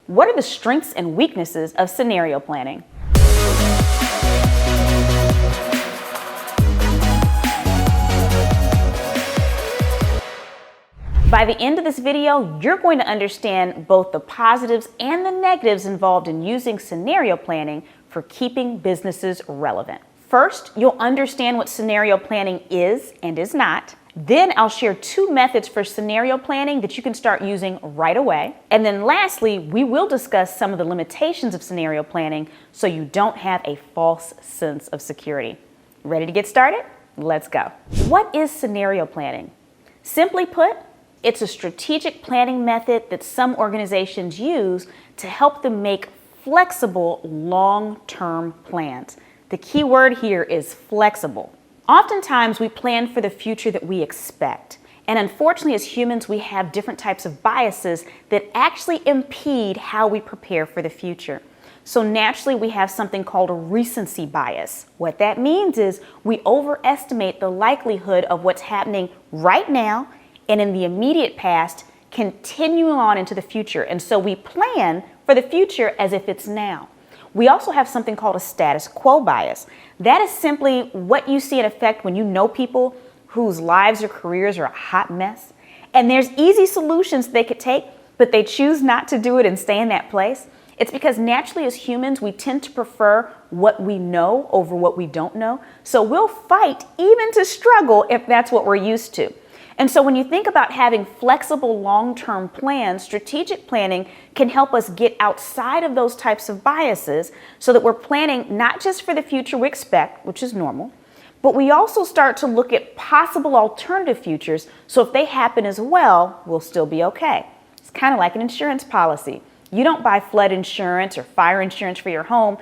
What are the strengths and weaknesses of scenario planning? By the end of this video, you're going to understand both the positives and the negatives involved in using scenario planning for keeping businesses relevant. First, you'll understand what scenario planning is and is not. Then I'll share 2 methods for scenario planning that you can start using right away. And then lastly, we will discuss some of the limitations of scenario planning so you don't have a false sense of security. Ready to get started? Let's go. What is scenario planning? Simply put, it's a strategic planning method that some organizations use to help them make flexible long-term plans. The key word here is flexible. Oftentimes we plan for the future that we expect. And unfortunately, as humans, we have different types of biases that actually impede how we prepare for the future. So naturally, we have something called a recency bias. What that means is we overestimate the likelihood of what's happening right now and in the immediate past, continuing on into the future. And so we plan for the future as if it's now. We also have something called a status quo bias. That is simply what you see in effect when you know people whose lives or careers are a hot mess. And there's easy solutions they could take, but they choose not to do it and stay in that place. It's because naturally as humans, we tend to prefer what we know over what we don't know. So we'll fight even to struggle if that's what we're used to. And so when you think about having flexible long-term plans, strategic planning can help us get outside of those types of biases so that we're planning not just for the future we expect, which is normal, but we also start to look at possible alternative futures. So if they happen as well, we'll still be okay. It's kind of like an insurance policy. You don't buy flood insurance or fire insurance for your home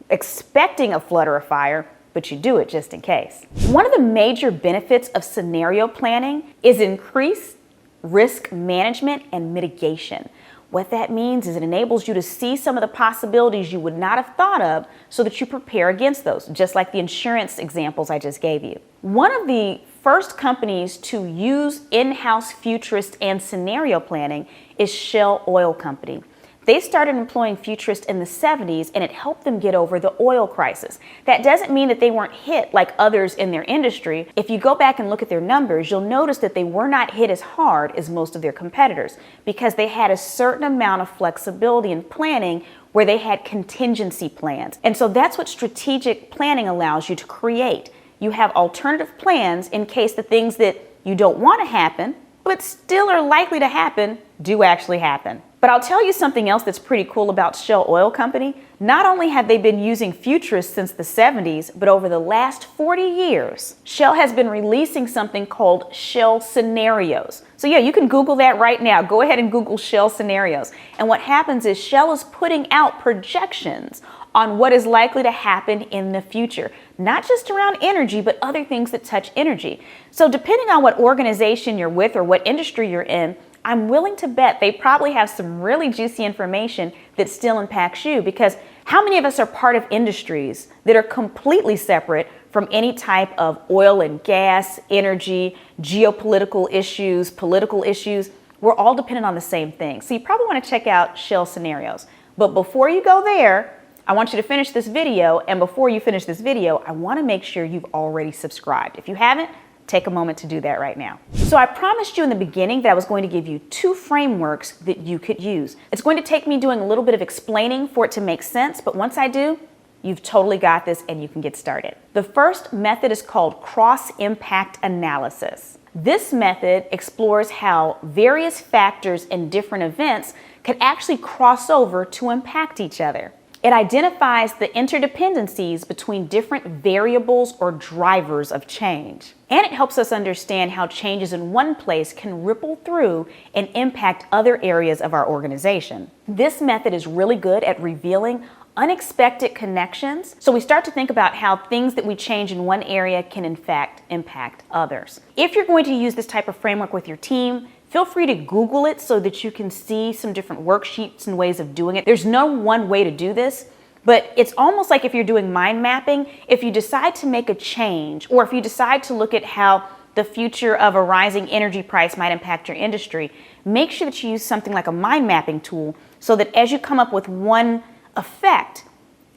expecting a flood or a fire, but you do it just in case. One of the major benefits of scenario planning is increased risk management and mitigation. What that means is it enables you to see some of the possibilities you would not have thought of so that you prepare against those, just like the insurance examples I just gave you. One of the first companies to use in-house futurist and scenario planning is Shell Oil Company. They started employing futurists in the 70s and it helped them get over the oil crisis. That doesn't mean that they weren't hit like others in their industry. If you go back and look at their numbers, you'll notice that they were not hit as hard as most of their competitors because they had a certain amount of flexibility in planning where they had contingency plans. And so that's what strategic planning allows you to create. You have alternative plans in case the things that you don't want to happen, but still are likely to happen, do actually happen. But I'll tell you something else that's pretty cool about Shell Oil Company. Not only have they been using futurists since the 70s, but over the last 40 years, Shell has been releasing something called Shell Scenarios. So yeah, you can Google that right now. Go ahead and Google Shell Scenarios. And what happens is Shell is putting out projections on what is likely to happen in the future, not just around energy, but other things that touch energy. So depending on what organization you're with or what industry you're in, I'm willing to bet they probably have some really juicy information that still impacts you, because how many of us are part of industries that are completely separate from any type of oil and gas, energy, geopolitical issues, political issues? We're all dependent on the same thing. So you probably want to check out Shell Scenarios. But before you go there, I want you to finish this video. And before you finish this video, I want to make sure you've already subscribed. If you haven't, take a moment to do that right now. So I promised you in the beginning that I was going to give you 2 frameworks that you could use. It's going to take me doing a little bit of explaining for it to make sense, but once I do, you've totally got this and you can get started. The first method is called cross-impact analysis. This method explores how various factors in different events could actually cross over to impact each other. It identifies the interdependencies between different variables or drivers of change. And it helps us understand how changes in one place can ripple through and impact other areas of our organization. This method is really good at revealing unexpected connections. So we start to think about how things that we change in one area can in fact impact others. If you're going to use this type of framework with your team, feel free to Google it so that you can see some different worksheets and ways of doing it. There's no one way to do this, but it's almost like if you're doing mind mapping, if you decide to make a change, or if you decide to look at how the future of a rising energy price might impact your industry, make sure that you use something like a mind mapping tool so that as you come up with one effect,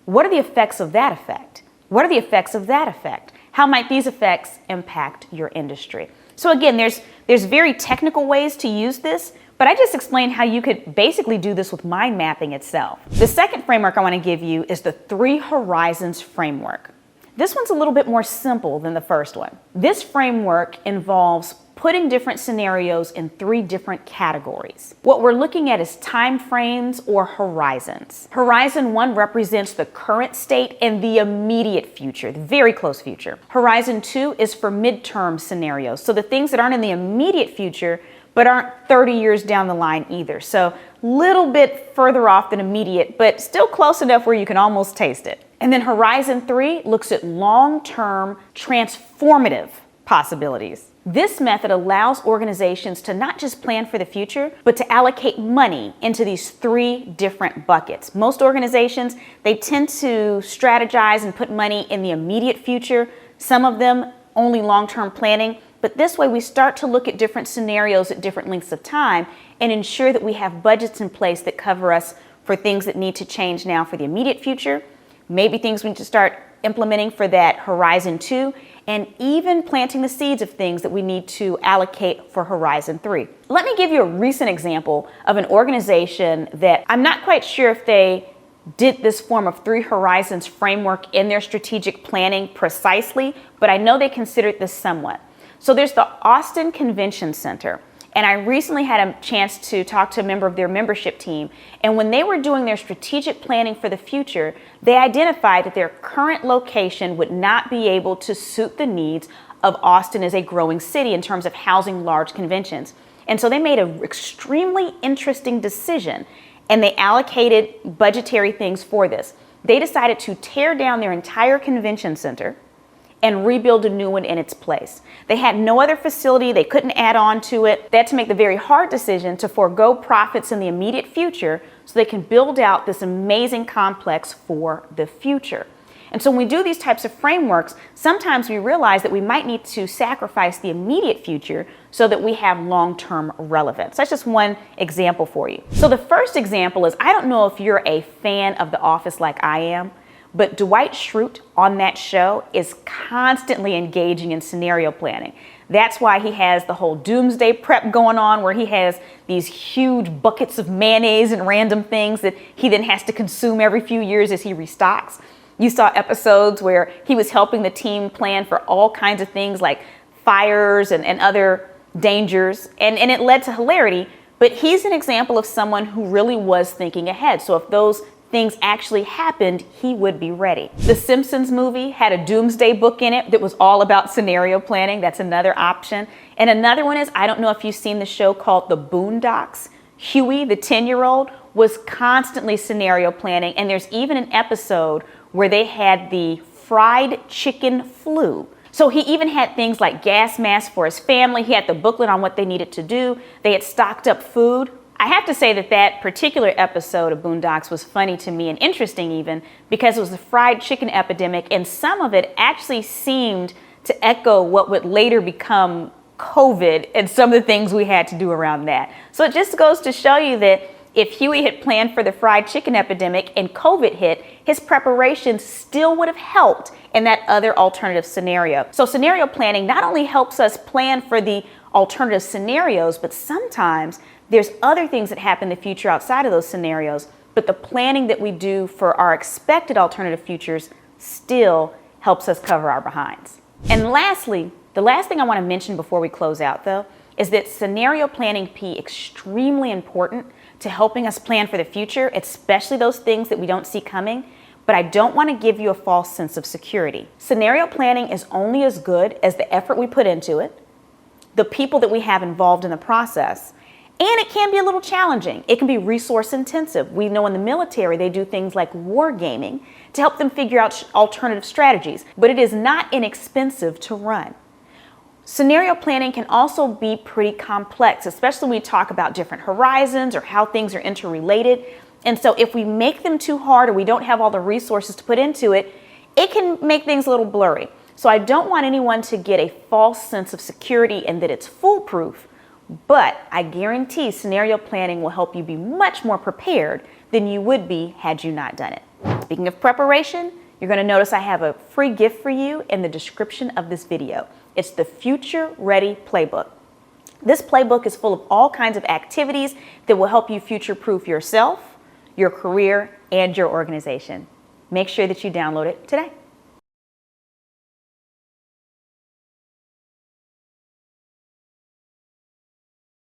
what are the effects of that effect? What are the effects of that effect? How might these effects impact your industry? So again, there's very technical ways to use this, but I just explained how you could basically do this with mind mapping itself. The second framework I want to give you is the 3 horizons framework. This one's a little bit more simple than the first one. This framework involves putting different scenarios in 3 different categories. What we're looking at is time frames or horizons. Horizon 1 represents the current state and the immediate future, the very close future. Horizon 2 is for midterm scenarios, so the things that aren't in the immediate future but aren't 30 years down the line either. So a little bit further off than immediate, but still close enough where you can almost taste it. And then Horizon 3 looks at long-term transformative possibilities. This method allows organizations to not just plan for the future, but to allocate money into these 3 different buckets. Most organizations, they tend to strategize and put money in the immediate future. Some of them only long-term planning. But this way we start to look at different scenarios at different lengths of time and ensure that we have budgets in place that cover us for things that need to change now for the immediate future, maybe things we need to start implementing for that Horizon 2, and even planting the seeds of things that we need to allocate for Horizon 3. Let me give you a recent example of an organization that I'm not quite sure if they did this form of 3 horizons framework in their strategic planning precisely, but I know they considered this somewhat. So there's the Austin Convention Center, and I recently had a chance to talk to a member of their membership team, and when they were doing their strategic planning for the future, they identified that their current location would not be able to suit the needs of Austin as a growing city in terms of housing large conventions. And so they made an extremely interesting decision, and they allocated budgetary things for this. They decided to tear down their entire convention center and rebuild a new one in its place. They had no other facility, they couldn't add on to it. They had to make the very hard decision to forego profits in the immediate future so they can build out this amazing complex for the future. And so when we do these types of frameworks, sometimes we realize that we might need to sacrifice the immediate future so that we have long-term relevance. That's just one example for you. So the first example is, I don't know if you're a fan of The Office like I am, but Dwight Schrute on that show is constantly engaging in scenario planning. That's why he has the whole doomsday prep going on, where he has these huge buckets of mayonnaise and random things that he then has to consume every few years as he restocks. You saw episodes where he was helping the team plan for all kinds of things like fires and other dangers, and it led to hilarity, but he's an example of someone who really was thinking ahead. So if those things actually happened, he would be ready. The Simpsons movie had a doomsday book in it that was all about scenario planning. That's another option. And another one is, I don't know if you've seen the show called The Boondocks. Huey, the 10-year-old, was constantly scenario planning, and there's even an episode where they had the fried chicken flu. So he even had things like gas masks for his family. He had the booklet on what they needed to do. They had stocked up food. I have to say that that particular episode of Boondocks was funny to me and interesting even because it was the fried chicken epidemic, and some of it actually seemed to echo what would later become COVID and some of the things we had to do around that. So it just goes to show you that if Huey had planned for the fried chicken epidemic and COVID hit, his preparation still would have helped in that other alternative scenario. So scenario planning not only helps us plan for the alternative scenarios, but sometimes there's other things that happen in the future outside of those scenarios, but the planning that we do for our expected alternative futures still helps us cover our behinds. And lastly, the last thing I want to mention before we close out though, is that scenario planning is extremely important to helping us plan for the future, especially those things that we don't see coming, but I don't want to give you a false sense of security. Scenario planning is only as good as the effort we put into it, the people that we have involved in the process, and it can be a little challenging. It can be resource intensive. We know in the military they do things like war gaming to help them figure out alternative strategies, but it is not inexpensive to run. Scenario planning can also be pretty complex, especially when we talk about different horizons or how things are interrelated. And so if we make them too hard or we don't have all the resources to put into it, it can make things a little blurry. So I don't want anyone to get a false sense of security and that it's foolproof But I guarantee scenario planning will help you be much more prepared than you would be had you not done it. Speaking of preparation, you're going to notice I have a free gift for you in the description of this video. It's the Future Ready Playbook. This playbook is full of all kinds of activities that will help you future-proof yourself, your career, and your organization. Make sure that you download it today.